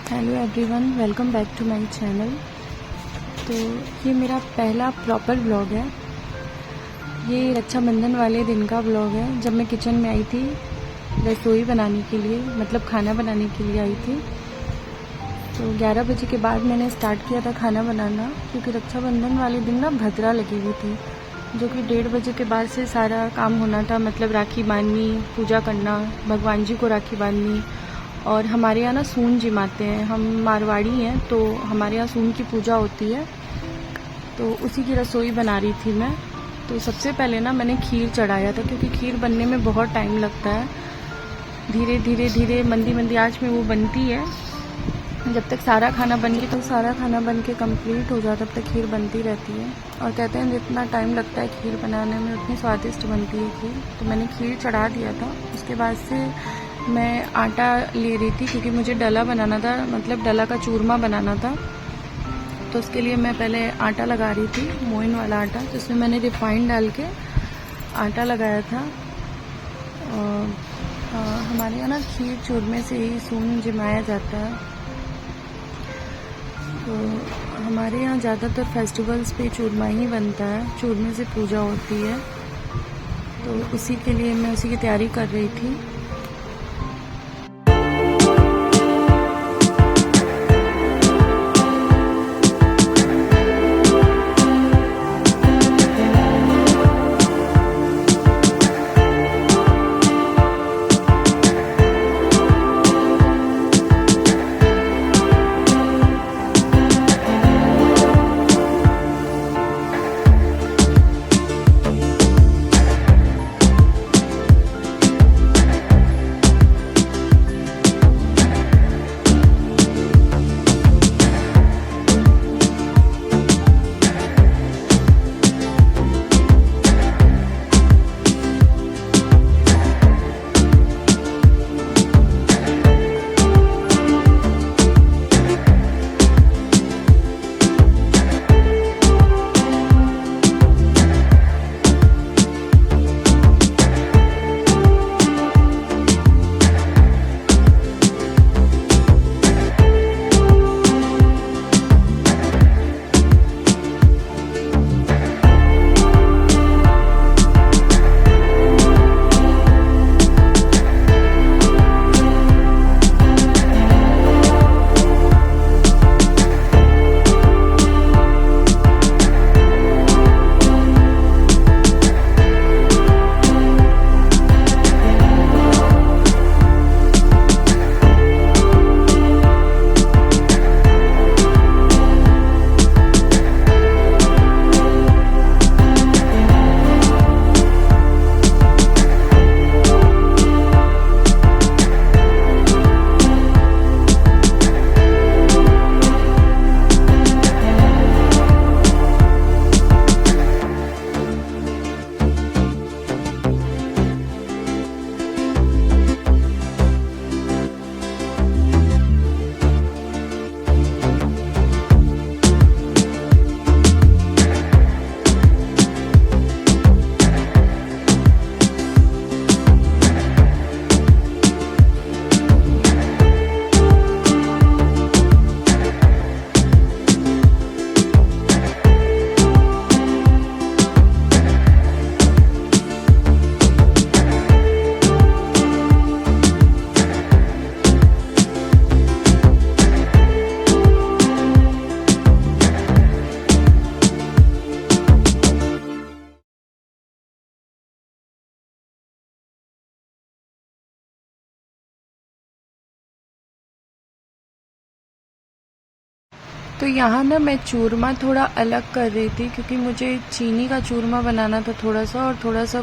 Hello everyone, welcome back to my channel. तो ये मेरा पहला प्रॉपर व्लॉग है। ये रक्षाबंधन वाले दिन का व्लॉग है, जब मैं किचन में आई थी रसोई बनाने के लिए, मतलब खाना बनाने के लिए आई थी। तो 11 बजे के बाद मैंने स्टार्ट किया था खाना बनाना, क्योंकि रक्षाबंधन वाले दिन ना भद्रा लगी हुई थी, जो कि 1:30 बजे के बाद से सारा काम होना था। मतलब राखी बांधनी, पूजा करना, भगवान जी को राखी बांधनी। और हमारे यहाँ ना सून जिमाते हैं, हम मारवाड़ी हैं, तो हमारे यहाँ सून की पूजा होती है। तो उसी की रसोई बना रही थी मैं। तो सबसे पहले ना मैंने खीर चढ़ाया था, क्योंकि खीर बनने में बहुत टाइम लगता है। धीरे धीरे धीरे मंदी मंदी आंच में वो बनती है। जब तक सारा खाना बन के कंप्लीट हो जाता, तब तक खीर बनती रहती है। और कहते हैं जितना टाइम लगता है खीर बनाने में, उतनी स्वादिष्ट बनती है खीर। तो मैंने खीर चढ़ा दिया था। उसके बाद से मैं आटा ले रही थी, क्योंकि मुझे डला बनाना था, मतलब डला का चूरमा बनाना था। तो उसके लिए मैं पहले आटा लगा रही थी, मोइन वाला आटा, जिसमें मैंने रिफाइंड डाल के आटा लगाया था। और हमारे यहाँ ना खीर चूरमे से ही सून जिमाया जाता है। तो हमारे यहाँ ज़्यादातर फेस्टिवल्स पे चूरमा ही बनता है, चूरमे से पूजा होती है। तो उसी के लिए मैं उसी की तैयारी कर रही थी। तो यहाँ ना मैं चूरमा थोड़ा अलग कर रही थी, क्योंकि मुझे चीनी का चूरमा बनाना था थोड़ा सा, और थोड़ा सा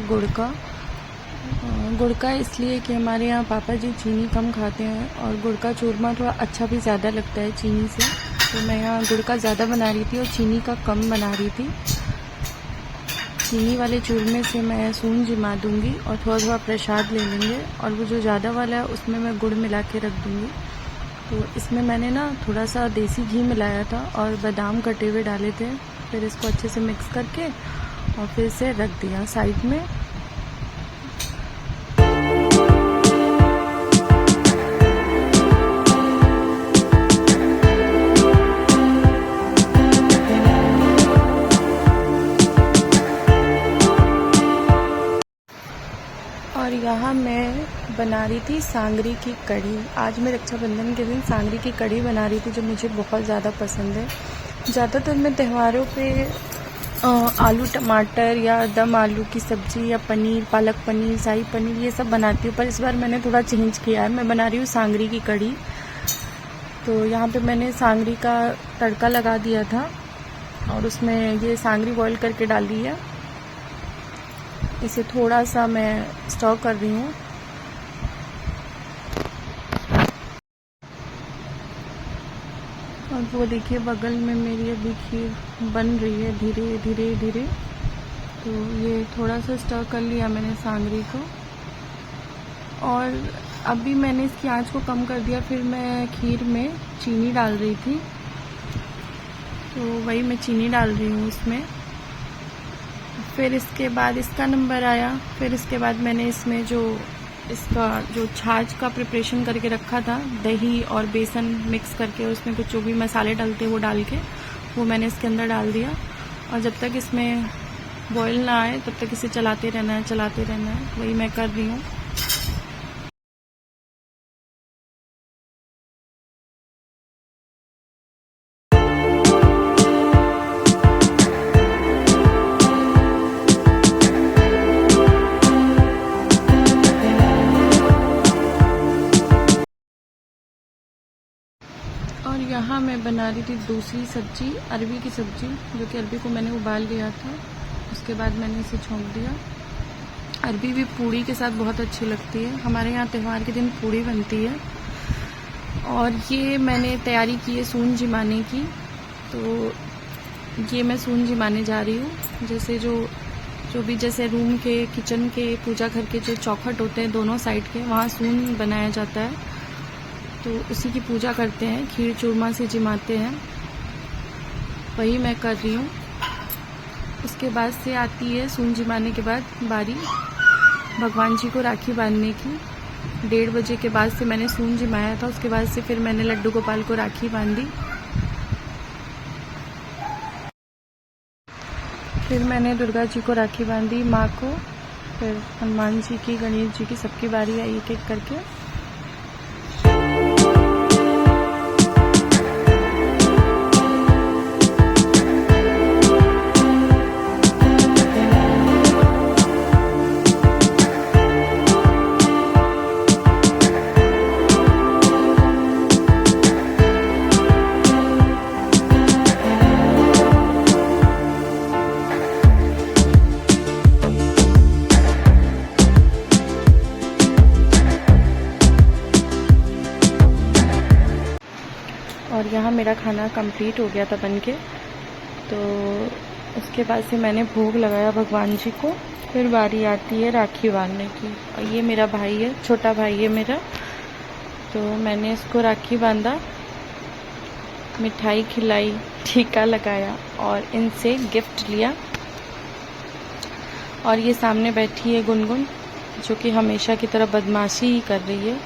गुड़ का इसलिए कि हमारे यहाँ पापा जी चीनी कम खाते हैं, और गुड़ का चूरमा थोड़ा अच्छा भी ज़्यादा लगता है चीनी से। तो मैं यहाँ गुड़ का ज़्यादा बना रही थी और चीनी का कम बना रही थी। चीनी वाले चूरमे से मैं सून जिमा दूँगी और थोड़ा थोड़ा प्रसाद ले लेंगे, और वो जो ज़्यादा वाला है उसमें मैं गुड़ मिला के रख दूँगी। तो इसमें मैंने ना थोड़ा सा देसी घी मिलाया था और बादाम कटे हुए डाले थे। फिर इसको अच्छे से मिक्स करके और फिर इसे रख दिया साइड में। यहाँ मैं बना रही थी सांगरी की कढ़ी। आज मैं रक्षाबंधन के दिन सांगरी की कढ़ी बना रही थी, जो मुझे बहुत ज़्यादा पसंद है। ज़्यादातर मैं त्योहारों पे आलू टमाटर या दम आलू की सब्ज़ी या पनीर, पालक पनीर, शाही पनीर ये सब बनाती हूँ, पर इस बार मैंने थोड़ा चेंज किया है। मैं बना रही हूँ सांगरी की कढ़ी। तो यहाँ पे मैंने सांगरी का तड़का लगा दिया था और उसमें ये सांगरी बॉईल करके डाल दी है। इसे थोड़ा सा मैं स्टर कर रही हूँ। और वो देखिए बगल में मेरी अभी खीर बन रही है धीरे धीरे धीरे। तो ये थोड़ा सा स्टर कर लिया मैंने सांगरी को, और अभी मैंने इसकी आंच को कम कर दिया। फिर मैं खीर में चीनी डाल रही थी, तो वही मैं चीनी डाल रही हूँ उसमें। फिर इसके बाद इसका नंबर आया। फिर इसके बाद मैंने इसमें इसका जो छाछ का प्रिपरेशन करके रखा था, दही और बेसन मिक्स करके, उसमें कुछ जो भी मसाले डलते वो डाल के वो मैंने इसके अंदर डाल दिया। और जब तक इसमें बॉईल ना आए तब तक इसे चलाते रहना है। वही मैं कर रही हूँ। और यहाँ मैं बना रही थी दूसरी सब्जी, अरबी की सब्जी, जो कि अरबी को मैंने उबाल लिया था। उसके बाद मैंने इसे छोंक दिया। अरबी भी पूड़ी के साथ बहुत अच्छी लगती है। हमारे यहाँ त्यौहार के दिन पूड़ी बनती है। और ये मैंने तैयारी की है सून जिमाने की। तो ये मैं सून जिमाने जा रही हूँ। जैसे जो भी जैसे रूम के, किचन के, पूजा घर के जो चौखट होते हैं दोनों साइड के, वहाँ सून बनाया जाता है। तो उसी की पूजा करते हैं, खीर चूरमा से जिमाते हैं। वही मैं कर रही हूँ। उसके बाद से आती है सून जिमाने के बाद बारी भगवान जी को राखी बांधने की। 1:30 बजे के बाद से मैंने सून जिमाया था। उसके बाद से फिर मैंने लड्डू गोपाल को राखी बांधी। फिर मैंने दुर्गा जी को राखी बांधी, माँ को। फिर हनुमान जी की, गणेश जी की, सबकी बारी आई एक एक करके। और यहाँ मेरा खाना कंप्लीट हो गया था बनके। तो उसके बाद से मैंने भोग लगाया भगवान जी को। फिर बारी आती है राखी बांधने की। और ये मेरा भाई है, छोटा भाई है मेरा। तो मैंने इसको राखी बांधा, मिठाई खिलाई, टीका लगाया और इनसे गिफ्ट लिया। और ये सामने बैठी है गुनगुन, जो कि हमेशा की तरह बदमाशी ही कर रही है।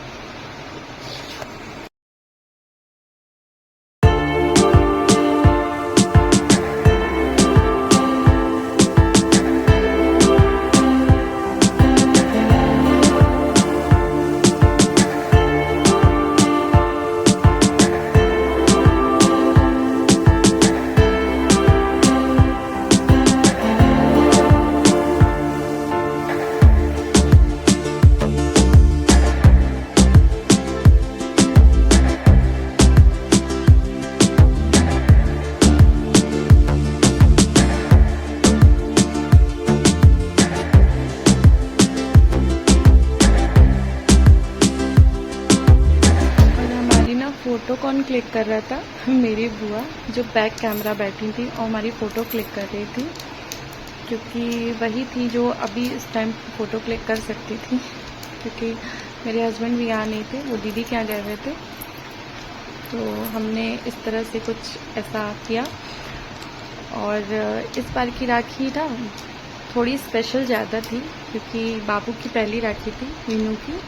फ़ोटो कौन क्लिक कर रहा था? मेरी बुआ, जो बैक कैमरा बैठी थी और हमारी फ़ोटो क्लिक कर रही थी, क्योंकि वही थी जो अभी इस टाइम फ़ोटो क्लिक कर सकती थी। क्योंकि मेरे हस्बैंड भी यहाँ नहीं थे, वो दीदी के यहाँ गए हुए थे। तो हमने इस तरह से कुछ ऐसा किया। और इस बार की राखी ना थोड़ी स्पेशल ज़्यादा थी, क्योंकि बाबू की पहली राखी थी, मीनू की।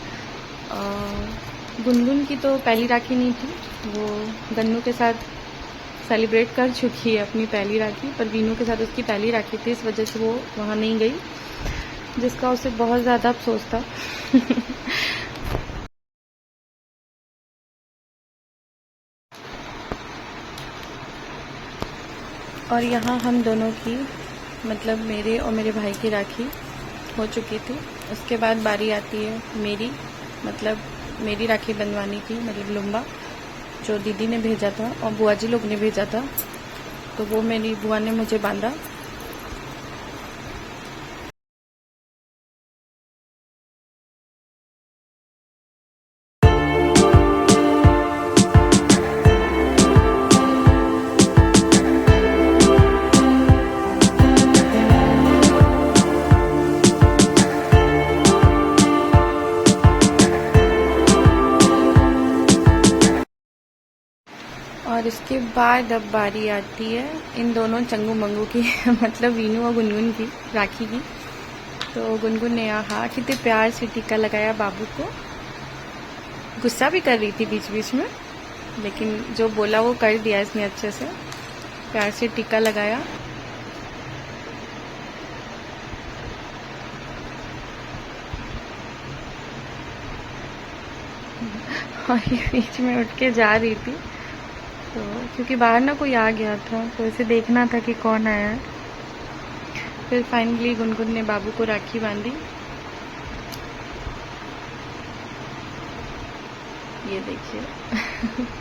गुनगुन की तो पहली राखी नहीं थी, वो गन्नू के साथ सेलिब्रेट कर चुकी है अपनी पहली राखी, पर वीनू के साथ उसकी पहली राखी थी, इस वजह से वो वहाँ नहीं गई। जिसका उसे बहुत ज़्यादा अफसोस था। और यहाँ हम दोनों की मतलब मेरे और मेरे भाई की राखी हो चुकी थी। उसके बाद बारी आती है मेरी, मतलब मेरी राखी बंधवाने की, मतलब लुम्बा जो दीदी ने भेजा था और बुआ जी लोग ने भेजा था, तो वो मेरी बुआ ने मुझे बांधा। और इसके बाद अब बारी आती है इन दोनों चंगू मंगू की मतलब वीनू और गुनगुन की राखी की। तो गुनगुन ने यहाँ कितने प्यार से टीका लगाया बाबू को। गुस्सा भी कर रही थी बीच बीच में, लेकिन जो बोला वो कर दिया इसने अच्छे से, प्यार से टीका लगाया। और ये बीच में उठ के जा रही थी, तो क्योंकि बाहर ना कोई आ गया था तो इसे देखना था कि कौन आया है। फिर फाइनली गुनगुन ने बाबू को राखी बांधी। ये देखिए।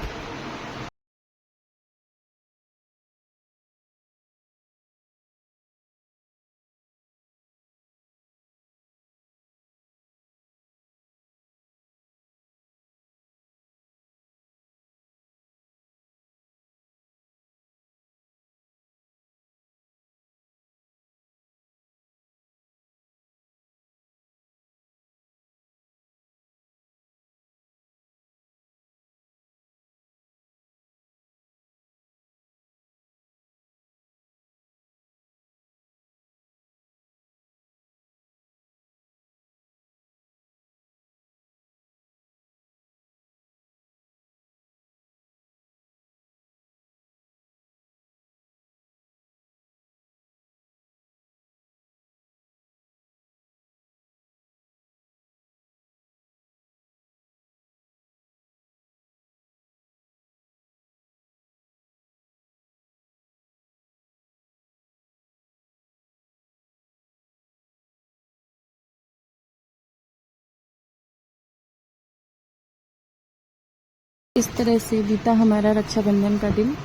इस तरह से बीता हमारा रक्षाबंधन का दिन।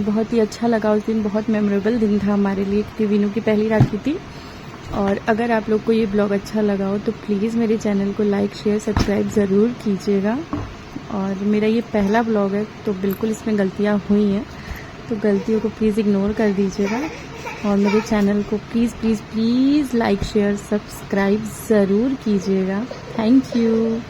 बहुत ही अच्छा लगा उस दिन, बहुत मेमोरेबल दिन था हमारे लिए क्योंकि वीनू की पहली राखी थी। और अगर आप लोग को ये ब्लॉग अच्छा लगा हो तो प्लीज़ मेरे चैनल को लाइक शेयर सब्सक्राइब ज़रूर कीजिएगा। और मेरा ये पहला ब्लॉग है तो बिल्कुल इसमें गलतियाँ हुई हैं, तो गलतियों को प्लीज़ इग्नोर कर दीजिएगा। और मेरे चैनल को please please please like share subscribe ज़रूर कीजिएगा। Thank you.